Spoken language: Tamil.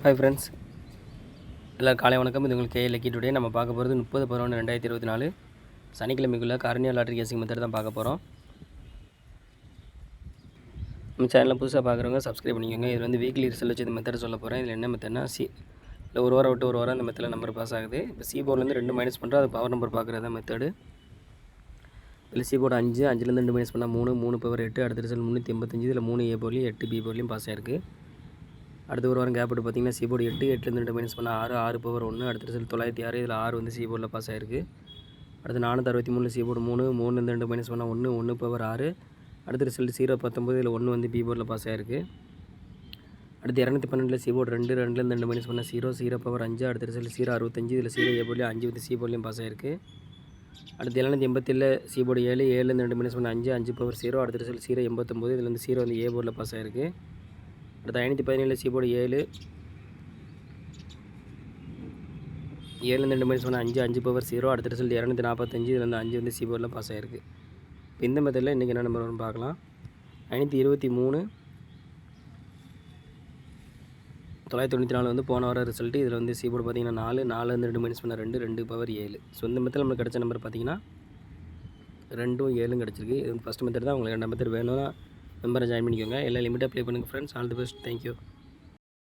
ஹாய் ஃப்ரெண்ட்ஸ், எல்லோரும் காலை வணக்கம். இது உங்களுக்கு லக்கி டுடே. நம்ம பார்க்க போகிறது 30/11/2024 சனிக்கிழமைக்குள்ள கார்னியா லாட்ரி கேசிங் மெத்தட் தான் பார்க்க போகிறோம். நம்ம சேனலில் புதுசாக பார்க்குறவங்க சப்ஸ்கிரைப் பண்ணிக்கோங்க. இது வந்து வீக்லி ரிசல்ட் வச்சு இந்த மெத்தட் சொல்ல போகிறேன். இதில் என்ன மெத்தட்னா இல்லை ஒரு வாரம் விட்டு ஒரு வாரம் இந்த மெத்தடில் நம்பர் பாஸ் ஆகுது. இப்போ C போர்ட்லேருந்து 2 மைனஸ் பண்ணுறோம், அது பவர் நம்பர் பார்க்குறது தான் மெத்தடு. இதில் C போர்டு 5, 5லேருந்து 2 மைனஸ் பண்ணால் 3, 3 பவர் 8, அடுத்த ரிசல்ட் 385. இதில் 3 A போர்ட்லையும் 8 B போர்ட்லையும் பாஸ் ஆகிருக்கு. அடுத்த ஒரு வாரம் கேப் விட்டு பார்த்தீங்கன்னா C போர்டு 8, 8லேருந்து 2 மைனஸ் பண்ணால் 6, 6 பவர் 1, அடுத்த ரிசல்ட் 906. இதில் 6 வந்து C போர்டில் பாஸ் ஆகிருக்கு. அடுத்து 463 C போர்டு 3, 3லேருந்து 2 மைனஸ் பண்ணால் 1, 1 பவர் 6, அடுத்த ரிசல்ட் 019. இதில் 1 வந்து B போர்டில் பாஸ் ஆகிருக்கு. அடுத்து 212 C போர்டு 2, 2லேருந்து 2 மைனஸ் பண்ணால் 0, 0 பவர் 5, அடுத்த ரிசல்ட் 065. இதில் 0 A போர்ட்லையும் 5 வந்து C போர்ட்லையும் பாஸ் ஆகிருக்கு. அடுத்து 787 C போர்டு 7, 7லேருந்து 2 மைனஸ் பண்ணால் 5, 5 பவர் 0, அடுத்த ரிசல்ட் 089. இதில் வந்து 0 வந்து A போர்டில் பாஸ் ஆகிருக்கு. அடுத்து 517 C போர்டு 7, 7லேருந்து 2 மைனஸ் பண்ணால் 5, 5 பவர் 0, அடுத்த ரிசல்ட் 245. இதில் வந்து 5 வந்து C போர்டில் பாஸ் ஆகிருக்கு. இப்போ இந்த மெத்தடில் இன்றைக்கி என்ன நம்பர் வரும்னு பார்க்கலாம். 523, 994 வந்து போன வாரம் ரிசல்ட்டு. இதில் வந்து C போர்டு பார்த்திங்கன்னா 4, 4லேருந்து 2 மைனஸ் பண்ணால் 2, 2 பவர் 7. ஸோ இந்த மெத்தடில் நம்மளுக்கு கிடச்ச நம்பர் பார்த்திங்கன்னா 2, 7 கிடச்சிருக்கு. இது வந்து ஃபஸ்ட் மெத்தட் தான். உங்களுக்கு 2 மெத்தட் வேணும்னா மெம்பரை ஜாயின் பண்ணிக்கோங்க. எல்லாம் லிமிட்டாக ப்ளே பண்ணுங்கள் friends. All the best. Thank you.